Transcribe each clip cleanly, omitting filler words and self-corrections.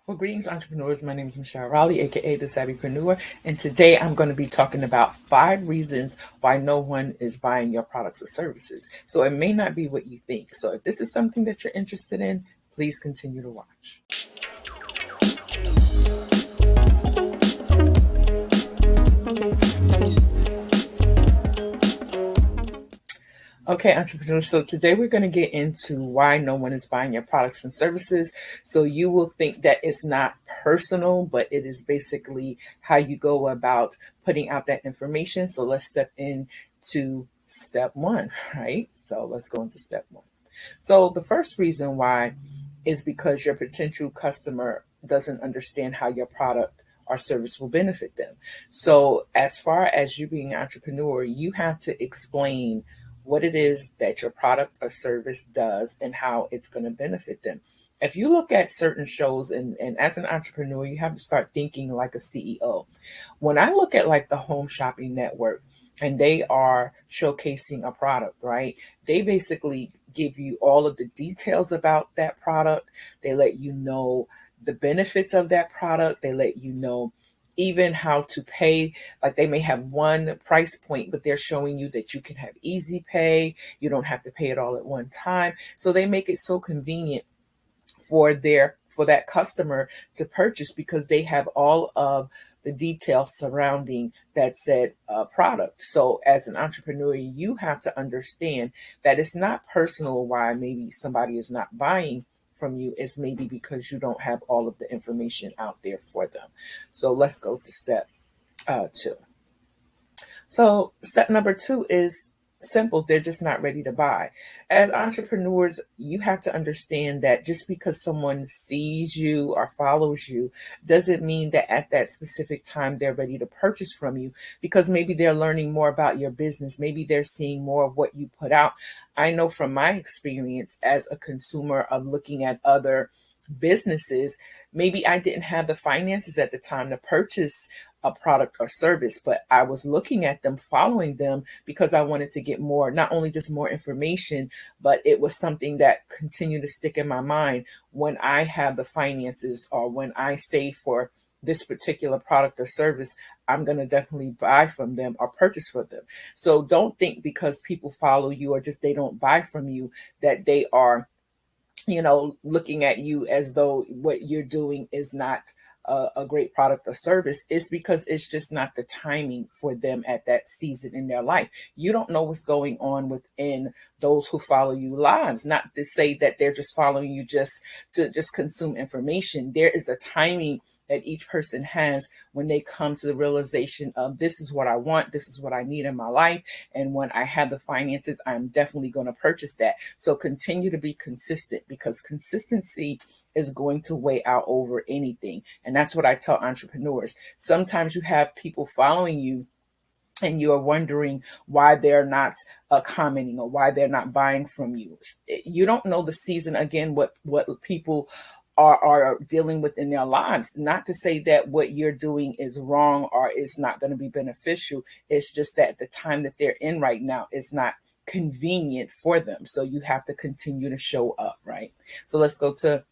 Well, greetings, entrepreneurs. My name is Michelle Raleigh, aka the Savvypreneur, and today I'm going to be talking about 5 reasons why no one is buying your products or services. So it may not be what you think. So if this is something that you're interested in, please continue to watch. Okay, entrepreneurs. So today we're going to get into why no one is buying your products and services. So you will think that it's not personal, but it is basically how you go about putting out that information. So let's step into step one, right? So let's go into step one. So the first reason why is because your potential customer doesn't understand how your product or service will benefit them. So as far as you being an entrepreneur, you have to explain what it is that your product or service does and how it's going to benefit them. If you look at certain shows and as an entrepreneur, you have to start thinking like a CEO. When I look at like the Home Shopping Network and they are showcasing a product, right? They basically give you all of the details about that product. They let you know the benefits of that product. They let you know even how to pay. Like they may have one price point, but they're showing you that you can have easy pay. You don't have to pay it all at one time. So they make it so convenient for that customer to purchase because they have all of the details surrounding that said product. So as an entrepreneur, you have to understand that it's not personal why maybe somebody is not buying from you. Is maybe because you don't have all of the information out there for them. So let's go to step two. So step number two is simple. They're just not ready to buy. As entrepreneurs, you have to understand that just because someone sees you or follows you doesn't mean that at that specific time they're ready to purchase from you, because maybe they're learning more about your business. Maybe they're seeing more of what you put out. I know from my experience as a consumer of looking at other businesses, maybe I didn't have the finances at the time to purchase a product or service, but I was looking at them, following them because I wanted to get more, not only just more information, but it was something that continued to stick in my mind. When I have the finances or when I save for this particular product or service, I'm going to definitely buy from them or purchase from them. So don't think because people follow you or just they don't buy from you that they are, looking at you as though what you're doing is not a great product or service. Is because it's just not the timing for them at that season in their life. You don't know what's going on within those who follow you lives. Not to say that they're just following you just to just consume information. There is a timing that each person has when they come to the realization of this is what I want, this is what I need in my life. And when I have the finances, I'm definitely going to purchase that. So continue to be consistent because consistency is going to weigh out over anything. And that's what I tell entrepreneurs. Sometimes you have people following you and you are wondering why they're not commenting or why they're not buying from you. You don't know the season, again, what people are dealing with in their lives. Not to say that what you're doing is wrong or is not going to be beneficial. It's just that the time that they're in right now is not convenient for them. So you have to continue to show up, right? So let's go to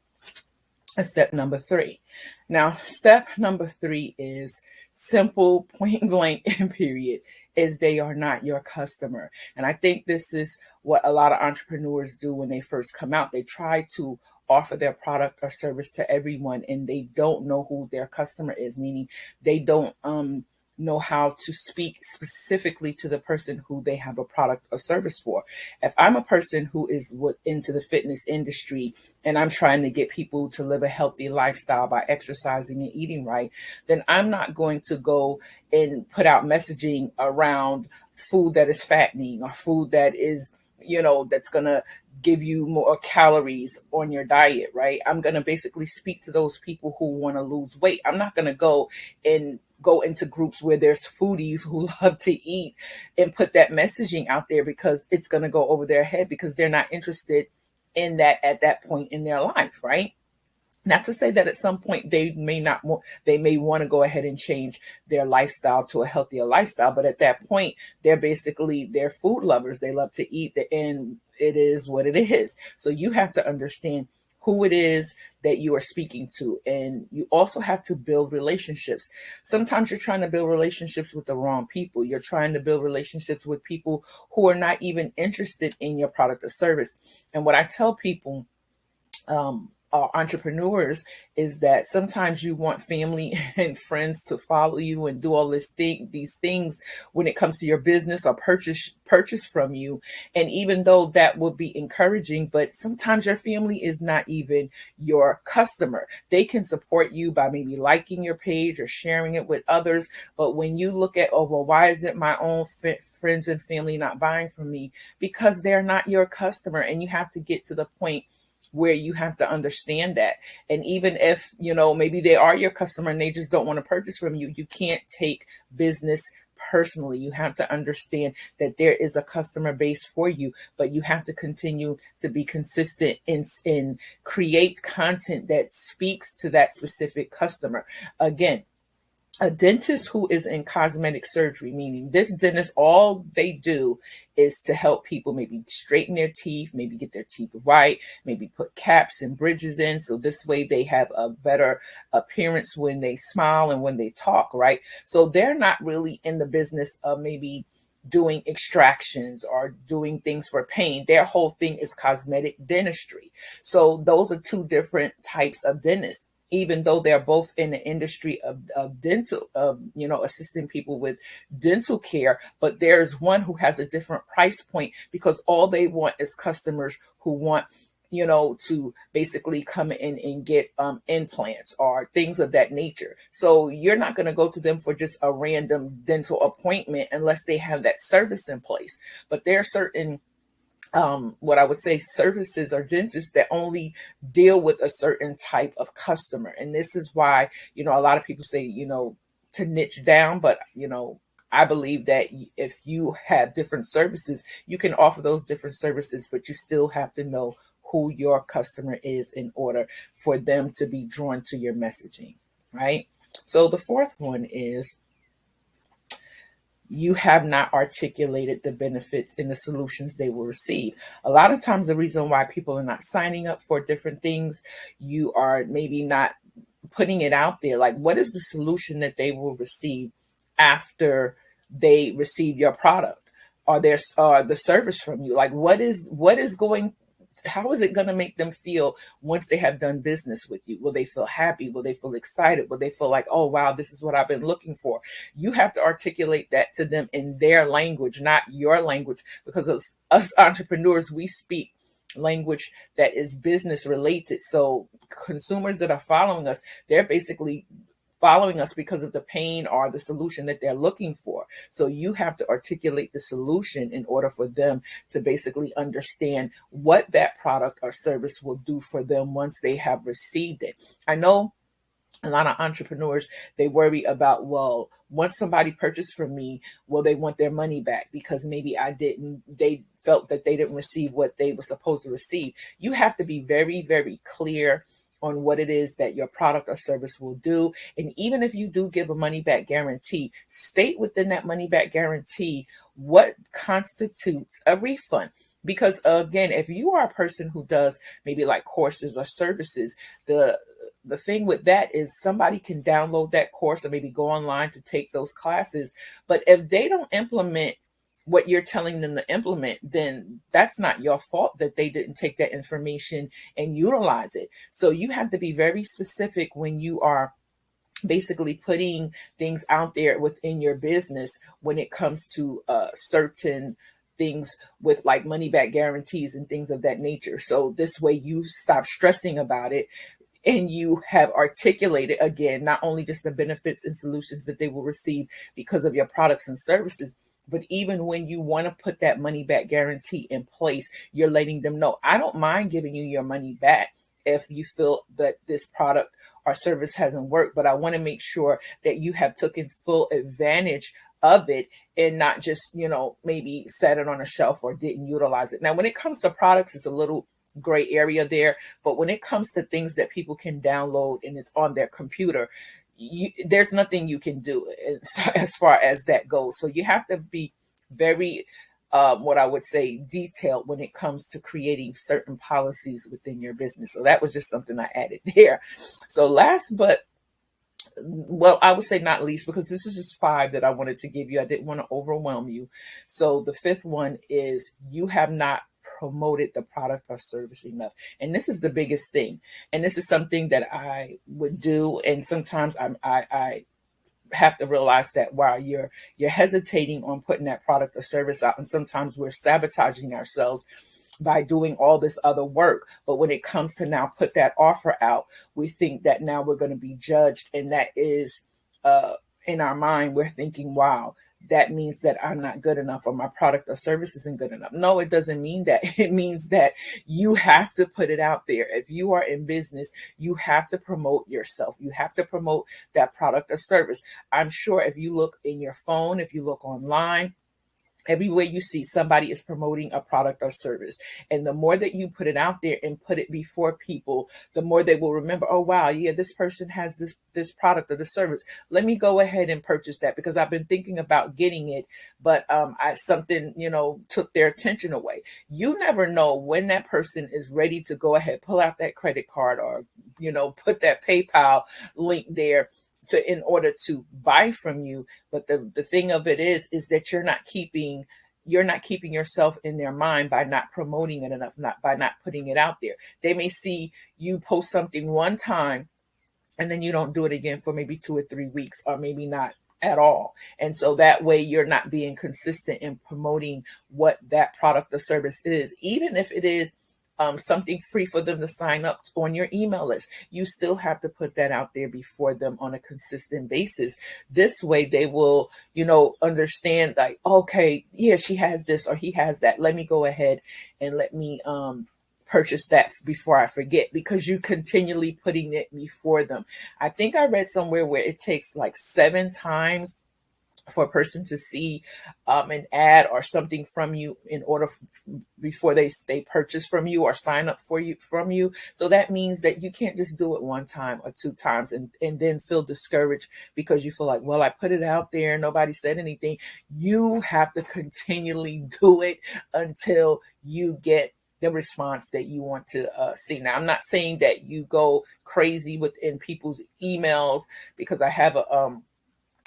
step number three. Now, step number three is simple, point blank, and period, is they are not your customer. And I think this is what a lot of entrepreneurs do when they first come out. They try to offer their product or service to everyone and they don't know who their customer is, meaning they don't know how to speak specifically to the person who they have a product or service for. If I'm a person who is into the fitness industry and I'm trying to get people to live a healthy lifestyle by exercising and eating right, then I'm not going to go and put out messaging around food that is fattening or food that is, that's going to give you more calories on your diet, right? I'm going to basically speak to those people who want to lose weight. I'm not going to go into groups where there's foodies who love to eat and put that messaging out there because it's going to go over their head because they're not interested in that at that point in their life, right? Not to say that at some point they may want to go ahead and change their lifestyle to a healthier lifestyle, but at that point they're food lovers. They love to eat, and it is what it is. So you have to understand who it is that you are speaking to. And you also have to build relationships. Sometimes you're trying to build relationships with the wrong people. You're trying to build relationships with people who are not even interested in your product or service. And what I tell people, entrepreneurs, is that sometimes you want family and friends to follow you and do all these things when it comes to your business or purchase from you. And even though that would be encouraging, but sometimes your family is not even your customer. They can support you by maybe liking your page or sharing it with others. But when you look at, oh, well, why isn't my own friends and family not buying from me? Because they're not your customer. And you have to get to the point where you have to understand that. And even if, maybe they are your customer and they just don't want to purchase from you, you can't take business personally. You have to understand that there is a customer base for you, but you have to continue to be consistent in create content that speaks to that specific customer. Again, a dentist who is in cosmetic surgery, meaning this dentist, all they do is to help people maybe straighten their teeth, maybe get their teeth white, maybe put caps and bridges in. So this way they have a better appearance when they smile and when they talk, right? So they're not really in the business of maybe doing extractions or doing things for pain. Their whole thing is cosmetic dentistry. So those are two different types of dentists, even though they're both in the industry of dental, assisting people with dental care. But there's one who has a different price point because all they want is customers who want, to basically come in and get implants or things of that nature. So you're not going to go to them for just a random dental appointment unless they have that service in place. But there are certain what I would say services or dentists that only deal with a certain type of customer. And this is why, a lot of people say, to niche down, but, I believe that if you have different services, you can offer those different services, but you still have to know who your customer is in order for them to be drawn to your messaging, right? So the fourth one is, you have not articulated the benefits and the solutions they will receive. A lot of times the reason why people are not signing up for different things, you are maybe not putting it out there. Like, what is the solution that they will receive after they receive your product or the service from you? Like, how is it going to make them feel once they have done business with you? Will they feel happy? Will they feel excited? Will they feel like, oh, wow, this is what I've been looking for? You have to articulate that to them in their language, not your language, because us entrepreneurs, we speak language that is business related. So consumers that are following us, they're basically following us because of the pain or the solution that they're looking for. So you have to articulate the solution in order for them to basically understand what that product or service will do for them once they have received it. I know a lot of entrepreneurs, they worry about, well, once somebody purchased from me, will they want their money back because maybe they felt that they didn't receive what they were supposed to receive. You have to be very, very clear on what it is that your product or service will do. And even if you do give a money back guarantee, state within that money back guarantee what constitutes a refund. Because again, if you are a person who does maybe like courses or services, the thing with that is somebody can download that course or maybe go online to take those classes. But if they don't implement what you're telling them to implement, then that's not your fault that they didn't take that information and utilize it. So you have to be very specific when you are basically putting things out there within your business when it comes to certain things with like money back guarantees and things of that nature. So this way you stop stressing about it and you have articulated, again, not only just the benefits and solutions that they will receive because of your products and services, but even when you want to put that money back guarantee in place, you're letting them know, I don't mind giving you your money back if you feel that this product or service hasn't worked, but I want to make sure that you have taken full advantage of it and not just, maybe set it on a shelf or didn't utilize it. Now, when it comes to products, it's a little gray area there, but when it comes to things that people can download and it's on their computer, there's nothing you can do as far as that goes. So you have to be very what I would say detailed when it comes to creating certain policies within your business. So that was just something I added there. So last but well, I would say not least, because this is just 5 that I wanted to give you. I didn't want to overwhelm you. So the 5th one is you have not promoted the product or service enough. And this is the biggest thing. And this is something that I would do. And sometimes I have to realize that while you're hesitating on putting that product or service out, and sometimes we're sabotaging ourselves by doing all this other work. But when it comes to now put that offer out, we think that now we're going to be judged. And that is in our mind, we're thinking, wow, that means that I'm not good enough or my product or service isn't good enough. No, it doesn't mean that. It means that you have to put it out there. If you are in business, you have to promote yourself. You have to promote that product or service. I'm sure if you look in your phone, if you look online, everywhere you see somebody is promoting a product or service. And the more that you put it out there and put it before people, the more they will remember, oh, wow, yeah, this person has this product or this service. Let me go ahead and purchase that because I've been thinking about getting it, but something, took their attention away. You never know when that person is ready to go ahead, pull out that credit card or, put that PayPal link there in order to buy from you. But the thing of it is that you're not keeping yourself in their mind by not promoting it enough, by not putting it out there. They may see you post something one time and then you don't do it again for maybe 2 or 3 weeks, or maybe not at all. And so that way you're not being consistent in promoting what that product or service is, even if it is something free for them to sign up on your email list. You still have to put that out there before them on a consistent basis. This way they will, understand like, okay, yeah, she has this or he has that. Let me go ahead and let me purchase that before I forget, because you continually putting it before them. I think I read somewhere where it takes like 7 times for a person to see an ad or something from you in order before they purchase from you or sign up from you. So that means that you can't just do it 1 time or 2 times and then feel discouraged because you feel like, well, I put it out there, nobody said anything. You have to continually do it until you get the response that you want to see. Now, I'm not saying that you go crazy within people's emails, because I have a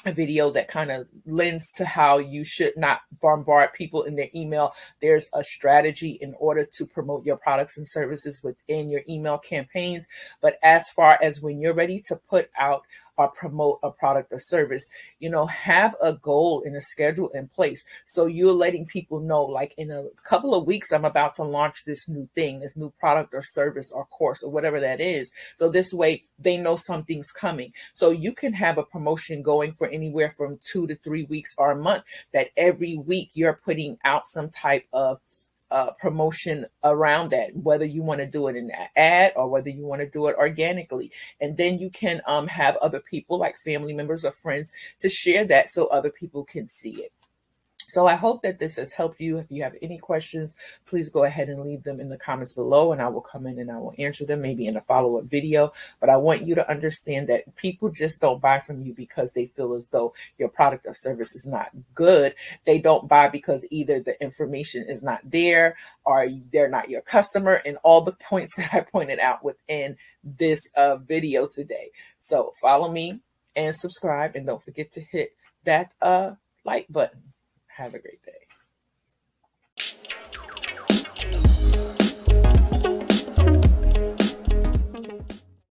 video that kind of lends to how you should not bombard people in their email. There's a strategy in order to promote your products and services within your email campaigns. But as far as when you're ready to put out or promote a product or service, have a goal and a schedule in place. So you're letting people know, like, in a couple of weeks, I'm about to launch this new thing, this new product or service or course or whatever that is. So this way they know something's coming. So you can have a promotion going for anywhere from 2 to 3 weeks or a month, that every week you're putting out some type of promotion around that, whether you want to do it in an ad or whether you want to do it organically. And then you can have other people, like family members or friends, to share that so other people can see it. So I hope that this has helped you. If you have any questions, please go ahead and leave them in the comments below, and I will come in and I will answer them, maybe in a follow-up video. But I want you to understand that people just don't buy from you because they feel as though your product or service is not good. They don't buy because either the information is not there or they're not your customer, and all the points that I pointed out within this video today. So follow me and subscribe, and don't forget to hit that like button. Have a great day.